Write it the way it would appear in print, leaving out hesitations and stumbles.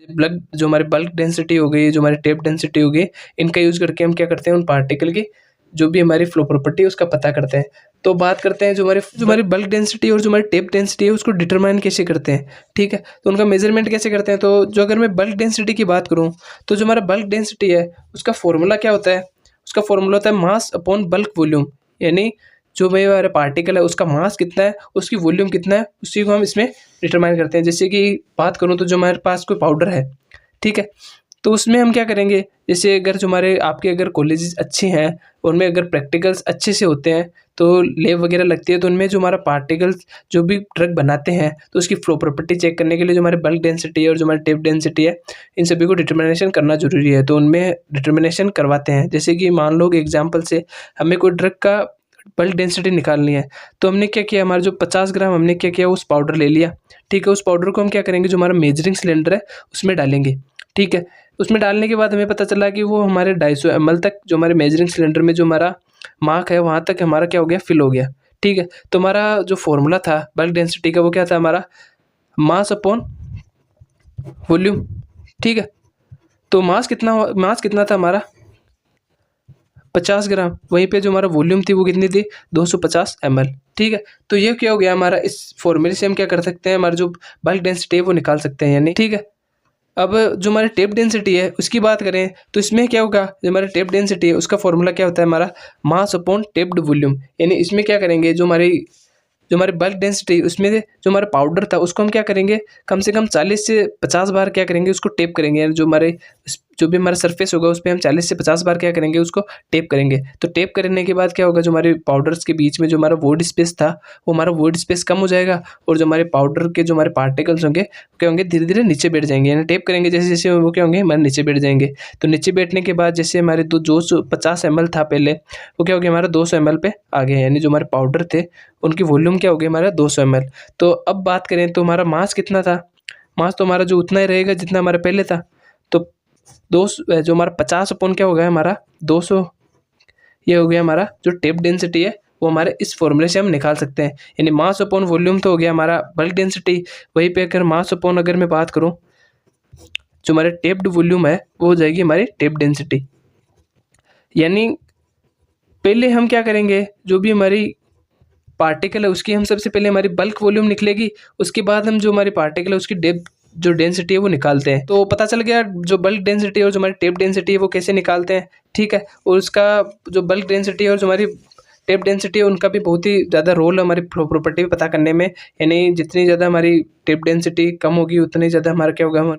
जो हमारी bulk density हो गई, जो हमारी टेप डेंसिटी हो गई, इनका यूज़ करके हम क्या करते हैं, उन पार्टिकल की जो भी हमारी फ्लो प्रॉपर्टी है उसका पता करते हैं। तो बात करते हैं जो हमारी बल्क डेंसिटी और जो हमारी टेप डेंसिटी है उसको डिटरमाइन कैसे करते हैं, ठीक है। तो उनका मेजरमेंट कैसे करते हैं, तो जो अगर मैं बल्क डेंसिटी की बात करूँ तो जो हमारा बल्क डेंसिटी है उसका फॉर्मूला क्या होता है, उसका फॉर्मूला होता है मास अपॉन बल्क वॉल्यूम। यानी जो भाई हमारा पार्टिकल है उसका मास कितना है, उसकी वॉल्यूम कितना है, उसी को हम इसमें डिटरमाइन करते हैं। जैसे कि बात करूँ तो जो हमारे पास कोई पाउडर है, ठीक है, तो उसमें हम क्या करेंगे, जैसे अगर जो हमारे आपके अगर कॉलेजेस अच्छे हैं, उनमें अगर प्रैक्टिकल्स अच्छे से होते हैं, तो लैब वगैरह लगती है, तो उनमें जो हमारा पार्टिकल्स जो भी ड्रग बनाते हैं तो उसकी फ्लो प्रॉपर्टी चेक करने के लिए जो हमारे बल्क डेंसिटी है और जो हमारी टेप डेंसिटी है, इन सभी को डिटर्मिनेशन करना जरूरी है। तो उनमें डिटर्मिनेशन करवाते हैं। जैसे कि मान लो एग्जाम्पल से हमें कोई ड्रग का बल्क डेंसिटी निकालनी है, तो हमने क्या किया, हमारा जो 50 ग्राम हमने क्या किया, उस पाउडर ले लिया, ठीक है। उस पाउडर को हम क्या करेंगे, जो हमारा मेजरिंग सिलेंडर है उसमें डालेंगे, ठीक है। उसमें डालने के बाद हमें पता चला कि वो हमारे 250 ml तक, जो हमारे मेजरिंग सिलेंडर में जो हमारा मार्क है वहाँ तक हमारा क्या हो गया, फिल हो गया, ठीक है। तो हमारा जो फॉर्मूला था बल्क डेंसिटी का वो क्या था, हमारा मास अपॉन वॉल्यूम, ठीक है। तो मास कितना था हमारा 50 ग्राम, वहीं पे जो हमारा वॉल्यूम थी वो कितनी थी 250 ml, ठीक है। तो ये क्या हो गया, हमारा इस फॉर्मूले से हम क्या कर सकते हैं, हमारा जो बल्क डेंसिटी है वो निकाल सकते हैं, यानी, ठीक है। अब जो हमारी टेप डेंसिटी है उसकी बात करें तो इसमें क्या होगा, जो हमारी टेप डेंसिटी है उसका फॉर्मूला क्या होता है, हमारा मास अपॉन टेप्ड वॉल्यूम। यानी इसमें क्या करेंगे, जो हमारी बल्क डेंसिटी उसमें से जो हमारा पाउडर था उसको हम क्या करेंगे, कम से कम 40 से 50 बार क्या करेंगे, उसको टेप करेंगे। यानी जो भी हमारा सरफेस होगा उस पर हम 40 से 50 बार क्या करेंगे, उसको टेप करेंगे। तो टेप करने के बाद क्या होगा, जो हमारे पाउडर्स के बीच में जो हमारा वॉइड स्पेस था वो हमारा वॉइड स्पेस कम हो जाएगा, और जो हमारे पाउडर के जो हमारे पार्टिकल्स होंगे वो क्या होंगे, धीरे धीरे नीचे बैठ जाएंगे। यानी टेप करेंगे जैसे जैसे वो क्या होंगे, हमारे नीचे बैठ जाएंगे। तो नीचे बैठने के बाद जैसे हमारे जो 50 ml था पहले, वो क्या हो गया, हमारा 200 ml पे आ गया। यानी जो हमारे पाउडर थे उनकी वॉल्यूम क्या हो गई, हमारा 200 ml। तो अब बात करें तो हमारा मास कितना था, मास तो हमारा जो उतना ही रहेगा जितना हमारा पहले था। तो जो हमारा 50 अपॉन क्या हो गया, हमारा 200, ये हो गया हमारा जो टेप डेंसिटी है वो हमारे इस फॉर्मूले से हम निकाल सकते हैं। यानी मास अपॉन वॉल्यूम तो हो गया हमारा बल्क डेंसिटी, वहीं पे अगर मास अपॉन अगर मैं बात करूं, जो हमारे टेप्ड वॉल्यूम है वो हो जाएगी हमारी टेप डेंसिटी। यानी पहले हम क्या करेंगे, जो भी हमारी पार्टिकल है उसकी हम सबसे पहले हमारी बल्क वॉल्यूम निकलेगी, उसके बाद हम जो हमारी पार्टिकल है उसकी जो डेंसिटी है वो निकालते हैं। तो पता चल गया जो बल्क डेंसिटी और जो हमारी टेप डेंसिटी है वो कैसे निकालते हैं, ठीक है। और उसका जो बल्क डेंसिटी और जो हमारी टेप डेंसिटी है उनका भी बहुत ही ज़्यादा रोल है हमारी फ्लो प्रॉपर्टी पता करने में। यानी जितनी ज़्यादा हमारी टेप डेंसिटी कम होगी उतनी ज़्यादा हमारा क्या होगा,